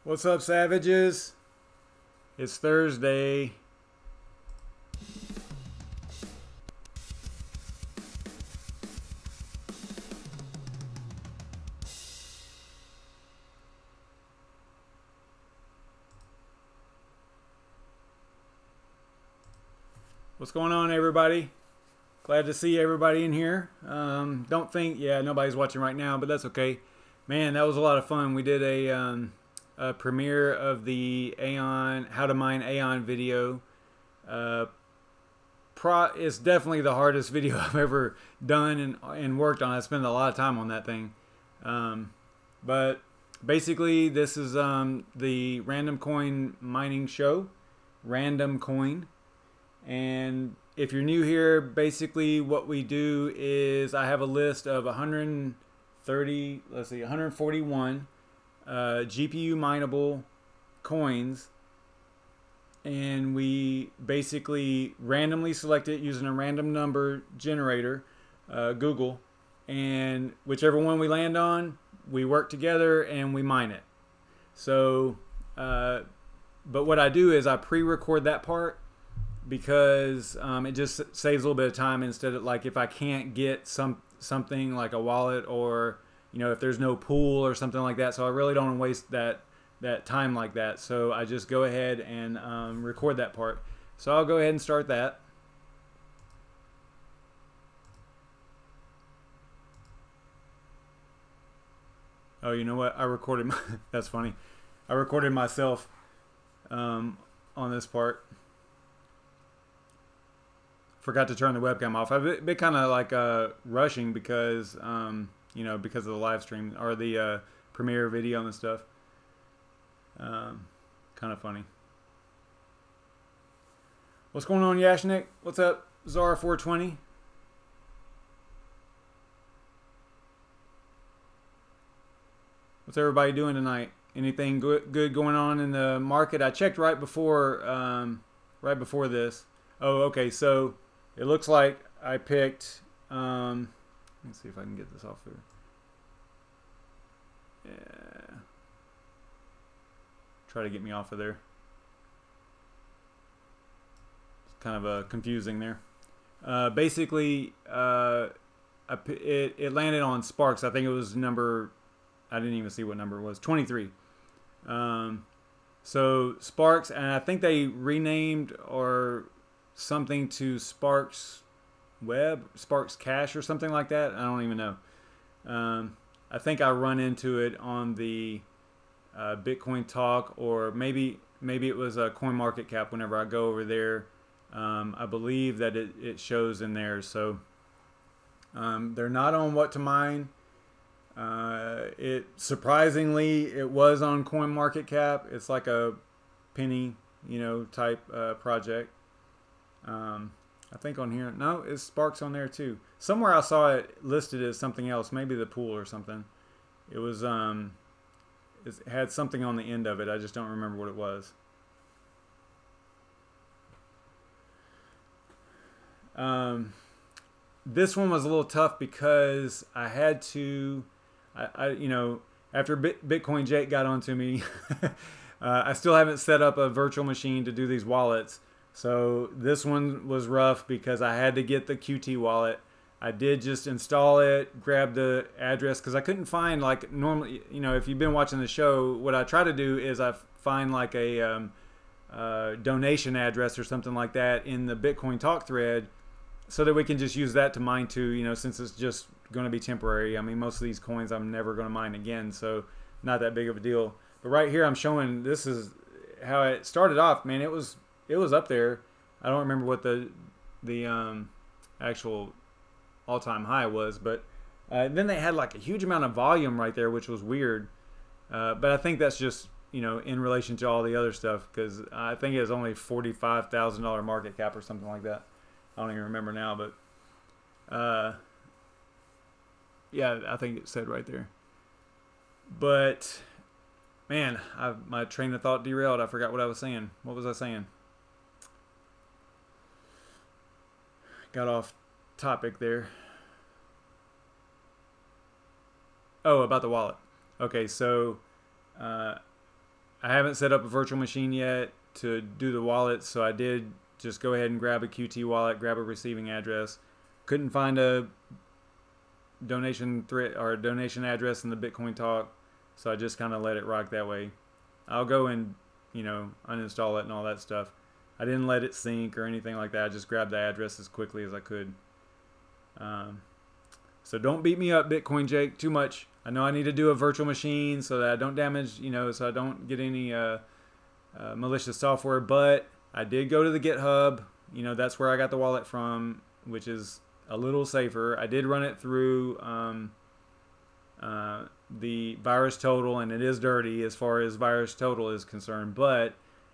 What's up, savages? It's Thursday. What's going on, everybody? Glad to see everybody in here. Don't think, nobody's watching right now, but that's okay. Man, that was a lot of fun. We did a premiere of the Aeon, how to mine Aeon video. It's definitely the hardest video I've ever done and worked on. I spent a lot of time on that thing. But basically, this is the RandomCoin Mining Show, RandomCoin. And if you're new here, basically what we do is I have a list of 141 GPU-mineable coins, and we basically randomly select it using a random number generator, Google, and whichever one we land on, we work together and we mine it. So, but what I do is I pre-record that part, because it just saves a little bit of time, instead of, like, if I can't get something like a wallet, or if there's no pool or something like that. So I really don't want to waste that time like that. So I just go ahead and record that part. So I'll go ahead and start that. Oh, you know what? I recorded that's funny. I recorded myself on this part. Forgot to turn the webcam off. I've been kind of like rushing because because of the live stream or the premiere video and stuff. Kind of funny. What's going on, Yashnik? What's up, Zara420? What's everybody doing tonight? Anything good going on in the market? I checked right before this. Oh, okay. So it looks like I picked, let me see if I can get this off there. Yeah. Try to get me off of there. It's kind of confusing there. Basically, it landed on Sparks. I think it was number, I didn't even see what number it was, 23. So Sparks, and I think they renamed or something to Sparks Web, Sparks Cash or something like that. I don't even know. I think I run into it on the Bitcoin Talk, or maybe it was a CoinMarketCap. Whenever I go over there, I believe that it shows in there. So they're not on What to Mine. Surprisingly, it was on CoinMarketCap. It's like a penny, type project. I think on here, no, it's Sparks on there too. Somewhere I saw it listed as something else, maybe the pool or something. It was, it had something on the end of it. I just don't remember what it was. This one was a little tough because I had to, after Bitcoin Jake got onto me, I still haven't set up a virtual machine to do these wallets. So this one was rough because I had to get the QT wallet. I did just install it, grab the address, because I couldn't find, like, normally, if you've been watching the show, what I try to do is I find like a donation address or something like that in the Bitcoin Talk thread, so that we can just use that to mine too, since it's just going to be temporary. I mean, most of these coins I'm never going to mine again, so not that big of a deal. But right here I'm showing, this is how it started off. Man, it was up there. I don't remember what the actual all-time high was, but then they had like a huge amount of volume right there, which was weird. But I think that's just in relation to all the other stuff, because I think it was only $45,000 market cap or something like that. I don't even remember now, but yeah, I think it said right there. But man, my train of thought derailed. I forgot what I was saying. What was I saying? Got off topic there. Oh, about the wallet. Okay, so I I haven't set up a virtual machine yet to do the wallet, so I did just go ahead and grab a QT wallet, grab a receiving address. Couldn't find a donation thread or a donation address in the Bitcoin talk, so I just kind of let it rock that way. I'll go and, you know, uninstall it and all that stuff. I didn't let it sync or anything like that. I just grabbed the address as quickly as I could. So don't beat me up, Bitcoin Jake, too much. I know I need to do a virtual machine so that I don't damage, you know, so I don't get any malicious software. But I did go to the GitHub. You know, that's where I got the wallet from, which is a little safer. I did run it through the virus total, and it is dirty as far as virus total is concerned. But,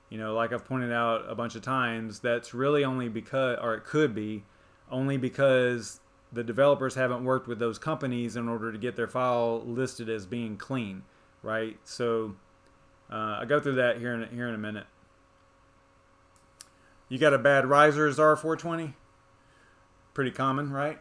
you know, like I've pointed out a bunch of times, that's really only because, or it could be only because the developers haven't worked with those companies in order to get their file listed as being clean, right? So I'll go through that here in a minute. You got a bad riser R420? Pretty common, right?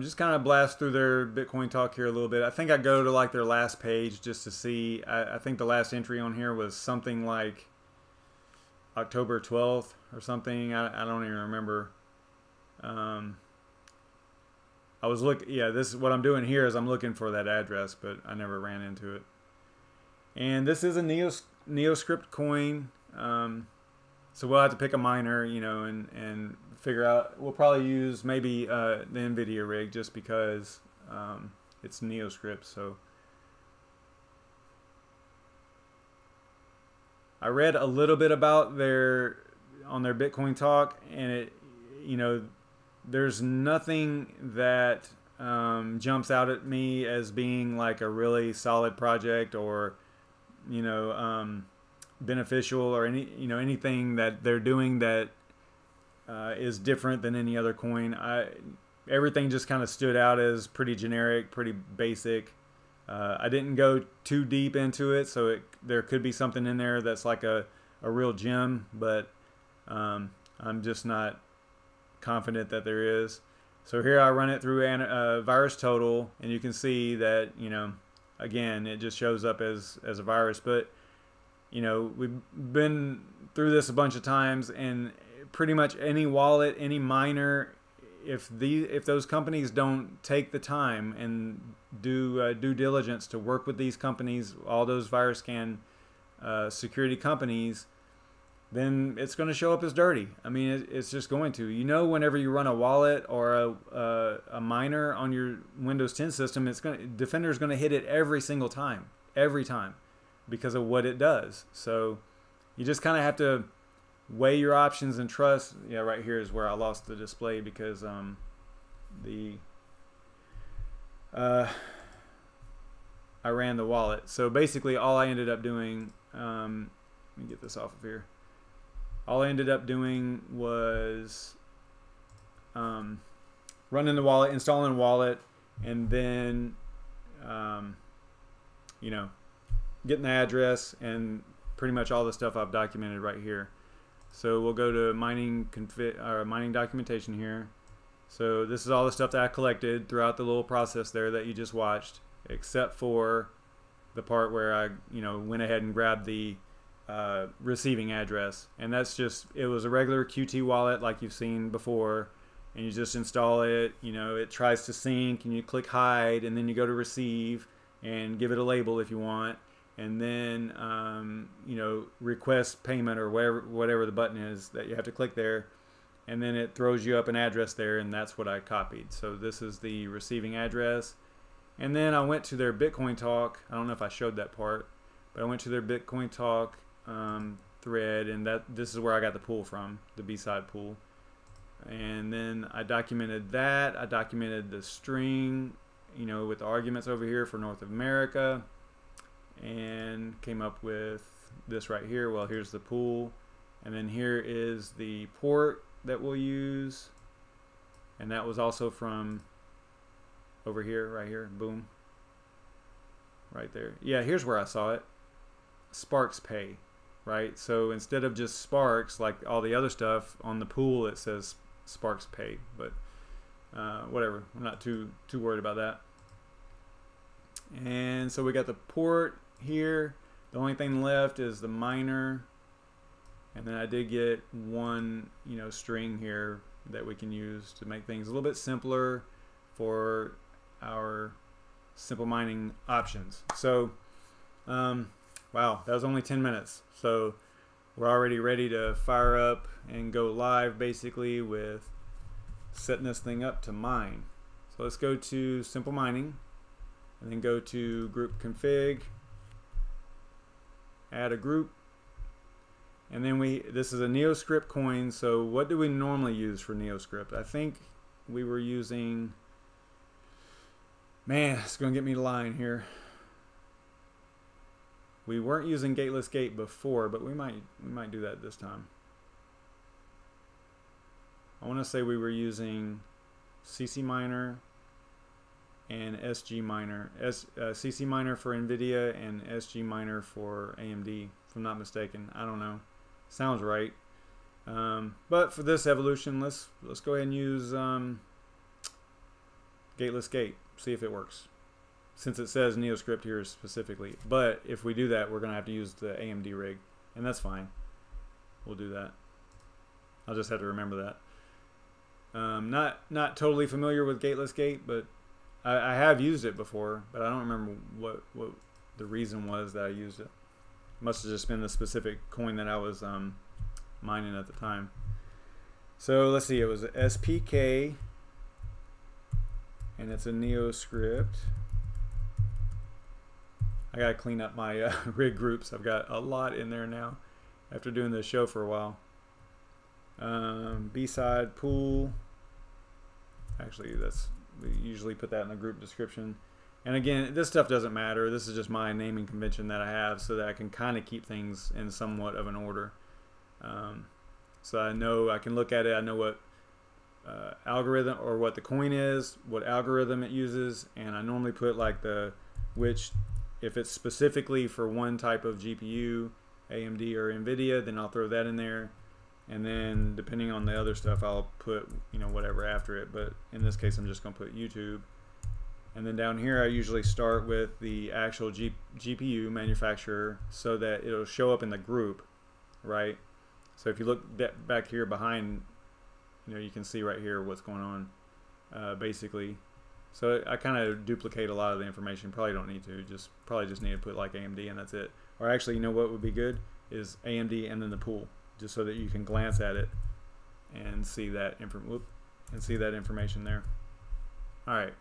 Just kind of blast through their Bitcoin talk here a little bit. I think I go to like their last page just to see. I think the last entry on here was something like October 12th or something. I don't even remember. I was yeah, this is what I'm doing here is I'm looking for that address, but I never ran into it. And this is a Neoscript coin. So we'll have to pick a miner, you know, and figure out. We'll probably use maybe the NVIDIA rig just because it's Neoscript. So I read a little bit about on their Bitcoin talk, and it, you know, there's nothing that jumps out at me as being like a really solid project or, you know, beneficial or anything that they're doing that is different than any other coin. Everything just kind of stood out as pretty generic, pretty basic. I didn't go too deep into it, so there could be something in there that's like a real gem, but I'm just not confident that there is. So here I run it through virus total, and you can see that, you know, again, it just shows up as a virus. But, you know, we've been through this a bunch of times, and pretty much any wallet, any miner, if those companies don't take the time and do due diligence to work with these companies, all those virus scan security companies, then it's going to show up as dirty. I mean, it's just going to. You know, whenever you run a wallet or a miner on your Windows 10 system, Defender's going to hit it every single time, because of what it does. So you just kind of have to weigh your options and trust. Yeah, right here is where I lost the display because I ran the wallet. So basically all I ended up doing, let me get this off of here. All I ended up doing was running the wallet, installing the wallet, and then you know, getting the address and pretty much all the stuff I've documented right here. So we'll go to mining documentation here. So this is all the stuff that I collected throughout the little process there that you just watched, except for the part where I, you know, went ahead and grabbed the receiving address. And that's just, it was a regular QT wallet like you've seen before, and you just install it. You know, it tries to sync, and you click hide, and then you go to receive and give it a label if you want, and then you know, request payment or whatever the button is that you have to click there, and then it throws you up an address there, and that's what I copied. So this is the receiving address. And then I went to their Bitcoin talk. I don't know if I showed that part, but I went to their Bitcoin talk thread, and this is where I got the pool from, the B-side pool. And then I documented that. I documented the string, you know, with the arguments over here for North America, and came up with this right here. Well, here's the pool, and then here is the port that we'll use, and that was also from over here, right here, boom, right there. Yeah, here's where I saw it, Sparks Pay, right? So instead of just Sparks like all the other stuff on the pool, it says Sparks Pay. But whatever, I'm not too worried about that. then so we got the port here. The only thing left is the miner, and then I did get one, you know, string here that we can use to make things a little bit simpler for our simple mining options. So wow, that was only 10 minutes, so we're already ready to fire up and go live, basically, with setting this thing up to mine. So let's go to simple mining and then go to group config, add a group, and then this is a NeoScript coin. So what do we normally use for NeoScript? I think we were using, man, it's gonna get me lying here. We weren't using gateless gate before, but we might do that this time. I want to say we were using CC miner and SG miner, CC miner for NVIDIA and SG miner for AMD, if I'm not mistaken. I don't know, sounds right. But for this evolution, let's go ahead and use gateless gate, see if it works, since it says NeoScript here specifically. But if we do that, we're gonna have to use the AMD rig, and that's fine. We'll do that. I'll just have to remember that. Not totally familiar with gateless gate, but I have used it before, but I don't remember what the reason was that I used it. Must have just been the specific coin that I was mining at the time. So let's see, it was SPK, and it's a NeoScript. I gotta clean up my rig groups. I've got a lot in there now after doing this show for a while. B-side pool. Actually, we usually put that in the group description. And again, this stuff doesn't matter. This is just my naming convention that I have so that I can kind of keep things in somewhat of an order. So I know, I can look at it. I know what algorithm, or what the coin is, what algorithm it uses, and I normally put like if it's specifically for one type of GPU, AMD or NVIDIA, then I'll throw that in there. And then depending on the other stuff, I'll put, you know, whatever after it. But in this case, I'm just going to put YouTube. And then down here, I usually start with the actual GPU manufacturer so that it'll show up in the group, right? So if you look back here behind, you know, you can see right here what's going on, basically. So I kind of duplicate a lot of the information. Probably don't need to. Probably just need to put like AMD, and that's it. Or actually, you know what would be good is AMD and then the pool, just so that you can glance at it and see that information there. All right.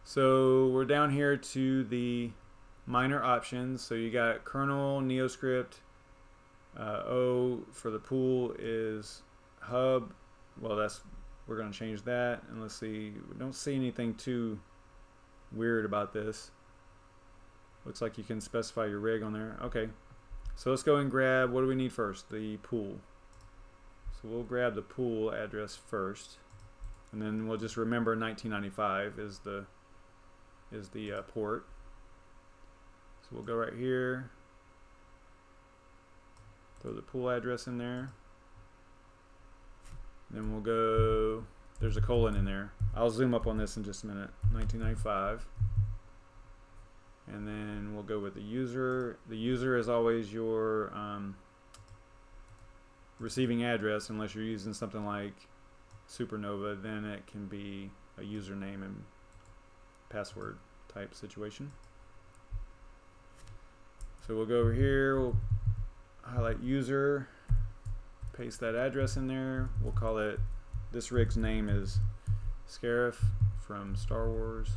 So we're down here to the miner options. So you got kernel, NeoScript. O for the pool is hub. Well, we're going to change that. And let's see, we don't see anything too weird about this. Looks like you can specify your rig on there. Okay, so let's go and grab, what do we need first? The pool. So we'll grab the pool address first, and then we'll just remember 1995 is the port. So we'll go right here, throw the pool address in there. Then we'll go, there's a colon in there. I'll zoom up on this in just a minute. 1995. And then we'll go with the user. The user is always your receiving address, unless you're using something like Supernova, then it can be a username and password type situation. So we'll go over here, we'll highlight user, paste that address in there. We'll call it, this rig's name is Scarif from Star Wars.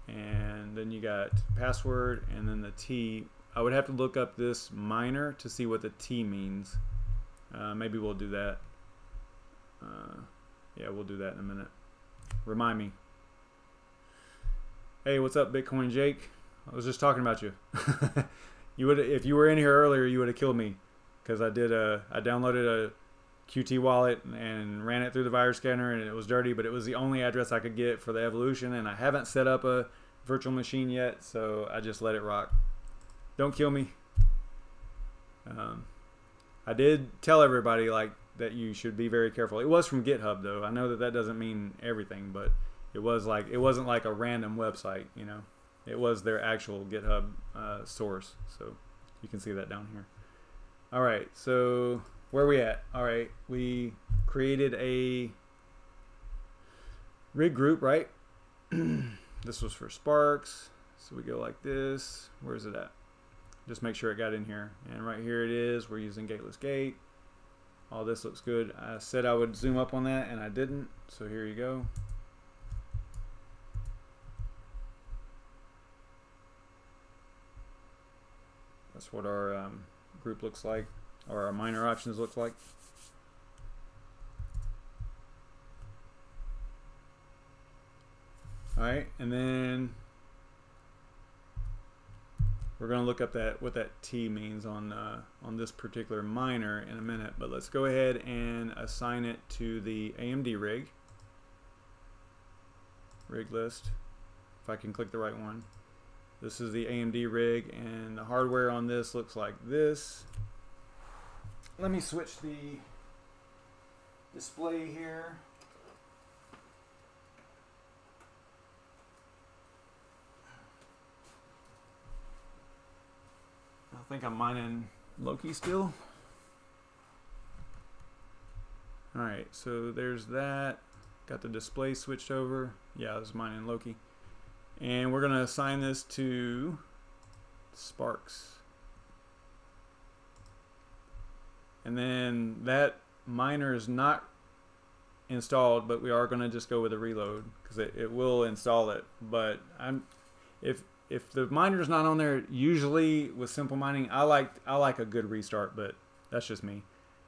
And then you got password, and then the T. I would have to look up this miner to see what the T means. Maybe we'll do that. Yeah, we'll do that in a minute. Remind me. Hey, what's up, Bitcoin Jake? I was just talking about you. You would, if you were in here earlier, you would have killed me, because I downloaded a Qt wallet and ran it through the virus scanner, and it was dirty, but it was the only address I could get for the evolution, and I haven't set up a virtual machine yet, so I just let it rock. Don't kill me. I did tell everybody like that you should be very careful. It was from GitHub though. I know that doesn't mean everything, but it wasn't like a random website, you know. It was their actual GitHub source. So you can see that down here. All right, so where are we at? All right, we created a rig group, right? This was for Sparks. So we go like this. Where's it at? Just make sure it got in here. And right here it is. We're using gateless gate. All this looks good. I said I would zoom up on that and I didn't. So here you go. That's what our group looks like, or our miner options looks like. All right, and then we're going to look up what that T means on this particular miner in a minute. But let's go ahead and assign it to the AMD rig list. If I can click the right one. This is the AMD rig, and the hardware on this looks like this. Let me switch the display here. I think I'm mining Loki still. Alright, so there's that. Got the display switched over. Yeah, this is mining Loki. And we're going to assign this to Sparks. And then that miner is not installed, but we are going to just go with a reload because it will install it. But if the miner is not on there, usually with simple mining, I like a good restart, but that's just me.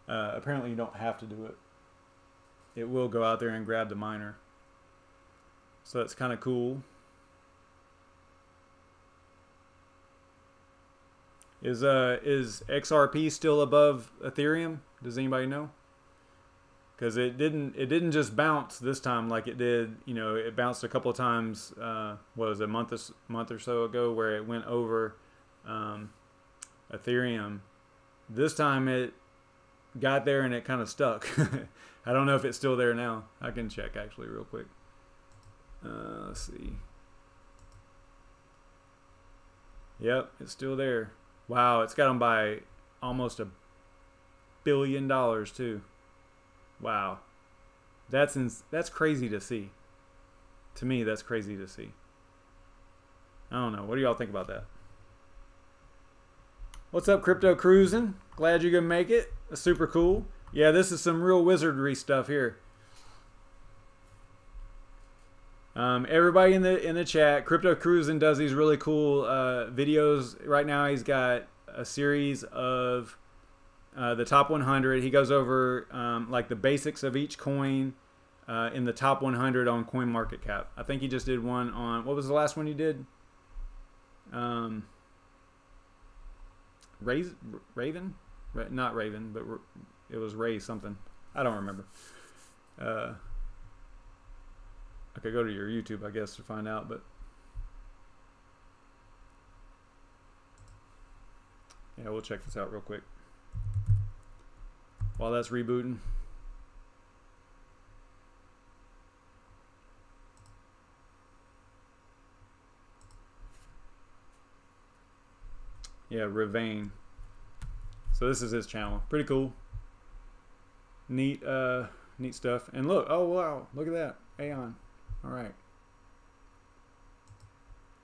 Apparently you don't have to do it. It will go out there and grab the miner. So that's kind of cool. Is XRP still above Ethereum? Does anybody know? Because it didn't just bounce this time like it did. You know, it bounced a couple of times. What was it, a month or so ago, where it went over Ethereum. This time it got there and it kind of stuck. I don't know if it's still there now. I can check actually real quick. Let's see. Yep, it's still there. Wow, it's got them by almost $1 billion too. Wow, that's crazy to see. To me, that's crazy to see. I don't know. What do y'all think about that? What's up, Crypto Cruising? Glad you can make it. That's super cool. Yeah, this is some real wizardry stuff here. Everybody in the chat, Crypto Cruising does these really cool videos. Right now he's got a series of the top 100. He goes over like the basics of each coin in the top 100 on CoinMarketCap. I think he just did one on, what was the last one you did? Raven? Not Raven, but it was Ray something. I don't remember. I could go to your YouTube, I guess, to find out, but yeah, we'll check this out real quick while that's rebooting. Yeah, Rivane. So this is his channel. Pretty cool. Neat stuff. And look, oh wow, look at that. Aeon. Alright.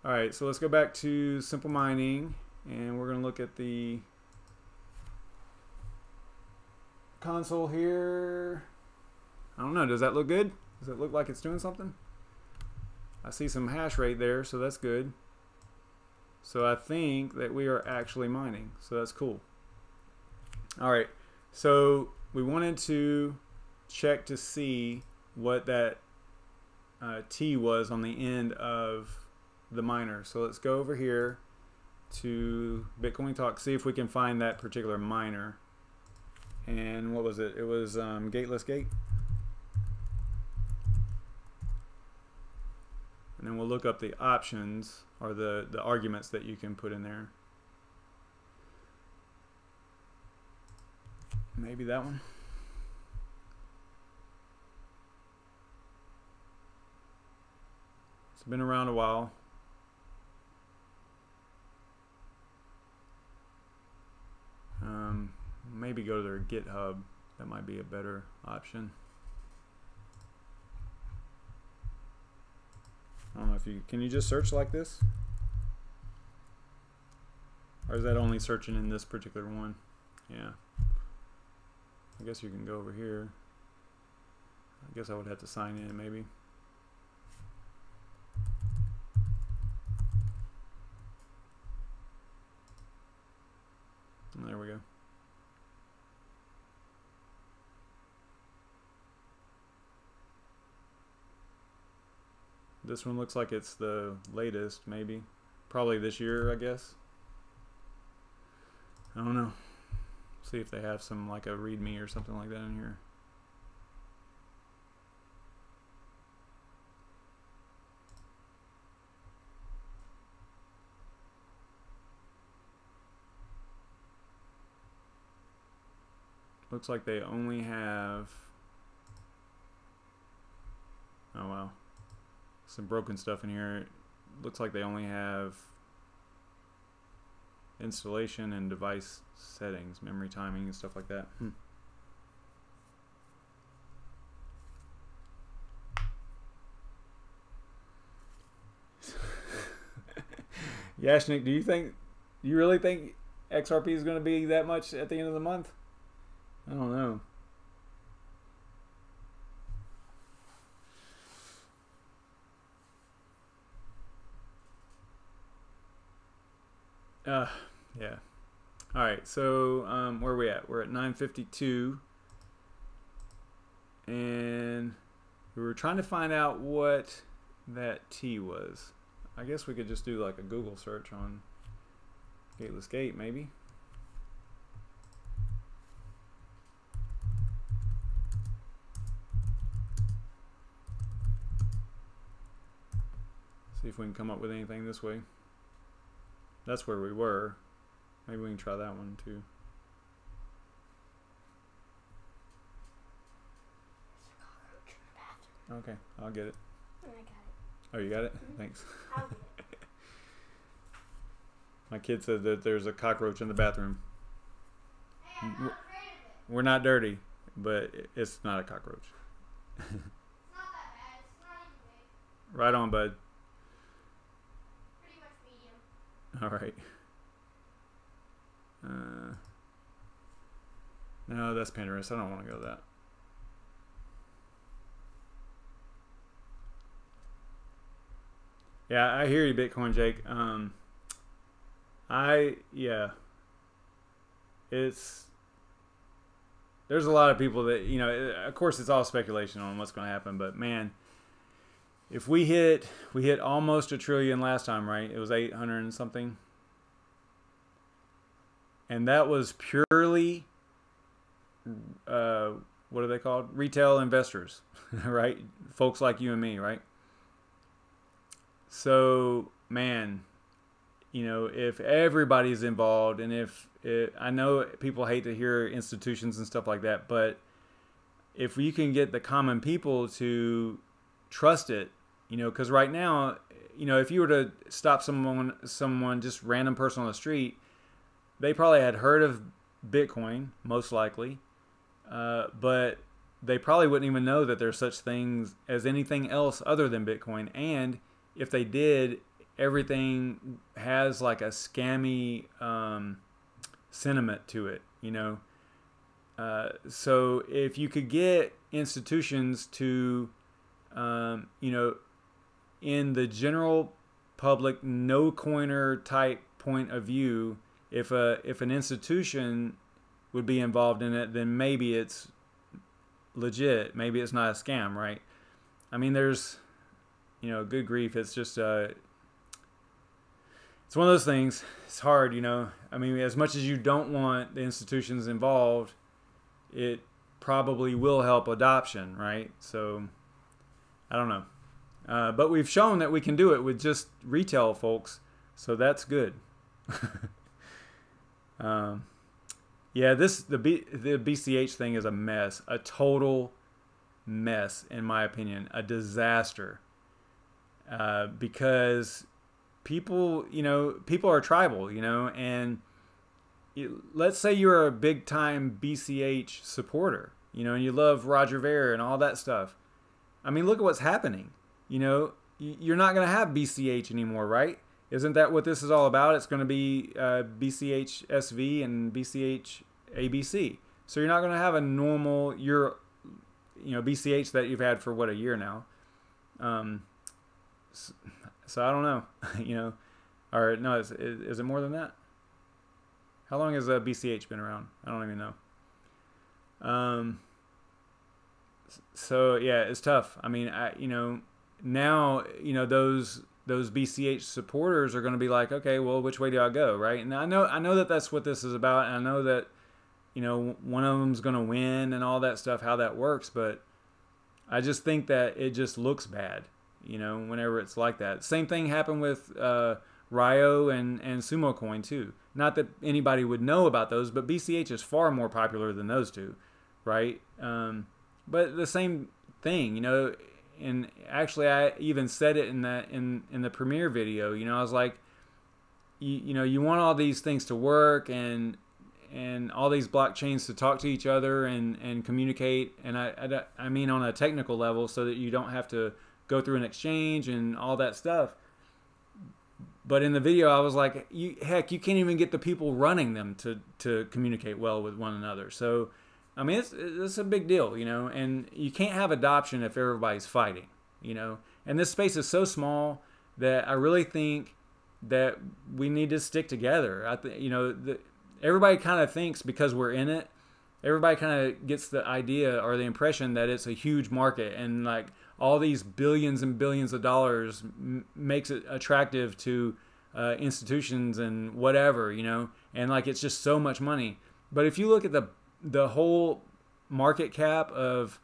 Alright, so let's go back to simple mining, and we're going to look at the console here. I don't know, does that look good? Does it look like it's doing something? I see some hash rate there, so that's good. So I think that we are actually mining, so that's cool. Alright, so we wanted to check to see what that T was on the end of the miner. So let's go over here to Bitcoin Talk, see if we can find that particular miner. And what was it? It was gateless gate. And then we'll look up the options, or the arguments that you can put in there. Maybe that one. been around a while. Maybe go to their GitHub. That might be a better option. I don't know if you can you just search like this? Or is that only searching in this particular one? Yeah. I guess you can go over here. I guess I would have to sign in maybe. And there we go. This one looks like it's the latest, maybe. Probably this year, I guess. I don't know. See if they have some like a README or something like that in here. Looks like they only have, oh wow, some broken stuff in here. Looks like they only have installation and device settings, memory timing and stuff like that. Yashnik, do you really think XRP is going to be that much at the end of the month? I don't know. Yeah. All right. So where are we at? We're at 9:52, and we were trying to find out what that T was. I guess we could just do like a Google search on Gateless Gate, maybe. See if we can come up with anything this way. That's where we were. Maybe we can try that one too. There's a cockroach in the bathroom. Okay, I'll get it. I got it. Oh, you got it? Mm-hmm. Thanks. I'll get it. My kid said that there's a cockroach in the bathroom. Hey, I'm not afraid of it. We're not dirty, but it's not a cockroach. It's not that bad. It's not even big. Right on, bud. Pretty much medium. All right. No, that's Pinterest. I don't want to go that. Yeah, I hear you, Bitcoin Jake. Yeah. There's a lot of people that, you know, of course it's all speculation on what's going to happen, but man, if we hit almost $1 trillion last time, right? It was 800 and something. And that was purely, what are they called? Retail investors, right? Folks like you and me, right? So, man, you know, if everybody's involved, and I know people hate to hear institutions and stuff like that, but if you can get the common people to trust it, you know, because right now, you know, if you were to stop someone, just random person on the street, they probably had heard of Bitcoin, most likely, but they probably wouldn't even know that there's such things as anything else other than Bitcoin. And if they did, everything has like a scammy sentiment to it, you know. So if you could get institutions to, you know, in the general public no coiner type point of view, if an institution would be involved in it, then maybe it's legit. Maybe it's not a scam, right? I mean, there's, you know, good grief. It's just it's one of those things. It's hard, you know. I mean, as much as you don't want the institutions involved, it probably will help adoption, right? So I don't know. But we've shown that we can do it with just retail folks, so that's good. Yeah, the BCH thing is a mess, a total mess in my opinion, a disaster. because people, people are tribal, and let's say you're a big time BCH supporter, and you love Roger Ver and all that stuff. I mean, look at what's happening. You're not going to have BCH anymore, right? Isn't that what this is all about? It's going to be BCH SV and BCH ABC. So you're not going to have a normal BCH that you've had for what, a year now. So I don't know, or no, is it more than that? How long has BCH been around? I don't even know. So yeah, it's tough. I mean, now, those BCH supporters are going to be like, okay, well, which way do I go, right? And I know that that's what this is about, and I know that, one of them's going to win and all that stuff, how that works, but I just think that it just looks bad, whenever it's like that. Same thing happened with Ryo and Sumo Coin too. Not that anybody would know about those, but BCH is far more popular than those two, right? But the same thing, and actually I even said it in the premiere video. I was like, you want all these things to work and all these blockchains to talk to each other and communicate, and I mean on a technical level, so that you don't have to go through an exchange and all that stuff. But in the video, I was like, heck, you can't even get the people running them to communicate well with one another. So, I mean, it's a big deal, and you can't have adoption if everybody's fighting, and this space is so small that I really think that we need to stick together. Everybody kind of thinks, because we're in it, everybody kind of gets the idea or the impression that it's a huge market, and like all these billions and billions of dollars makes it attractive to institutions and whatever, and like it's just so much money. But if you look at the whole market cap of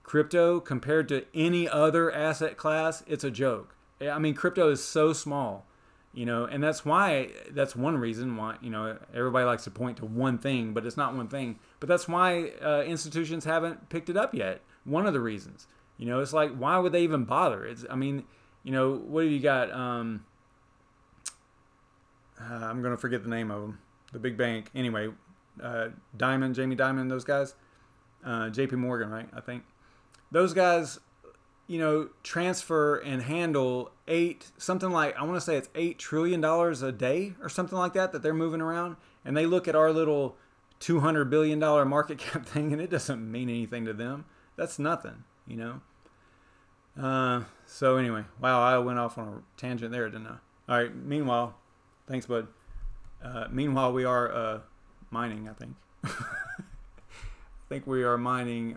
crypto compared to any other asset class, it's a joke. I mean, crypto is so small, and that's one reason why, everybody likes to point to one thing, but it's not one thing. But that's why institutions haven't picked it up yet. One of the reasons, it's like, why would they even bother? I mean, what have you got? I'm going to forget the name of them. The big bank. Anyway, Jamie Dimon, those guys, JP Morgan, right? I think those guys, transfer and handle something like, I want to say it's $8 trillion a day or something like that they're moving around. And they look at our little $200 billion market cap thing, and it doesn't mean anything to them. That's nothing, So anyway, wow, I went off on a tangent there, didn't I? All right. Meanwhile, thanks, bud. Meanwhile, we are mining, I think. I think we are mining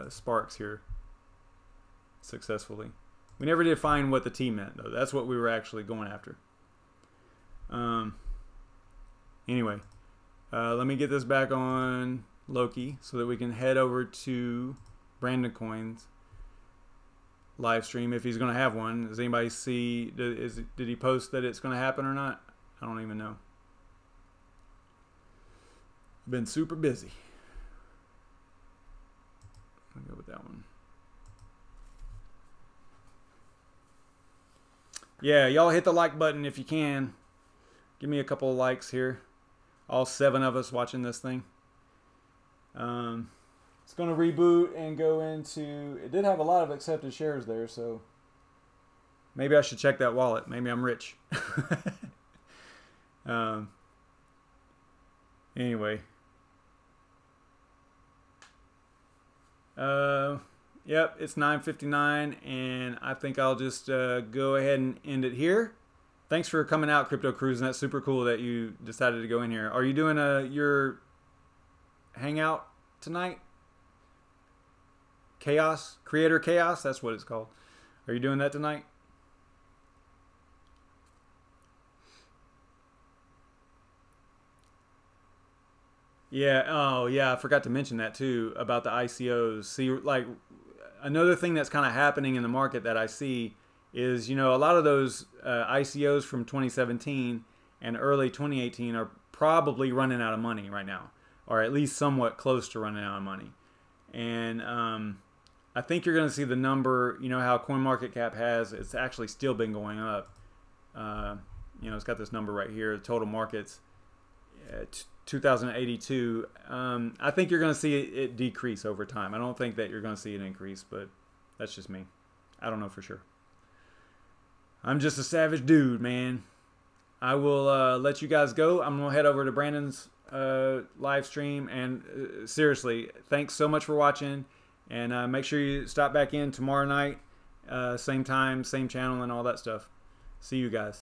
sparks here successfully. We never did find what the T meant, though. That's what we were actually going after. Anyway, let me get this back on Loki so that we can head over to BrandonCoin's live stream, if he's going to have one. Does anybody see, did he post that it's going to happen or not? I don't even know. I've been super busy. I'll go with that one. Yeah, y'all hit the like button if you can. Give me a couple of likes here. All 7 of us watching this thing. It's going to reboot and go into... It did have a lot of accepted shares there, so... Maybe I should check that wallet. Maybe I'm rich. Anyway. Yep, it's 9:59, and I think I'll just go ahead and end it here. Thanks for coming out, Crypto Cruise, and that's super cool that you decided to go in here. Are you doing your hangout tonight? Chaos? Creator Chaos? That's what it's called. Are you doing that tonight? Yeah, oh yeah, I forgot to mention that too, about the ICOs. See, like, another thing that's kind of happening in the market that I see is, a lot of those ICOs from 2017 and early 2018 are probably running out of money right now, or at least somewhat close to running out of money. And I think you're going to see the number, you know how CoinMarketCap has, it's actually still been going up. You know, it's got this number right here, the total markets, 2,082. I think you're going to see it decrease over time. I don't think that you're going to see an increase, but that's just me. I don't know for sure. I'm just a savage dude, man. I will let you guys go. I'm going to head over to Brandon's live stream. And seriously, thanks so much for watching. And make sure you stop back in tomorrow night. Same time, same channel, and all that stuff. See you guys.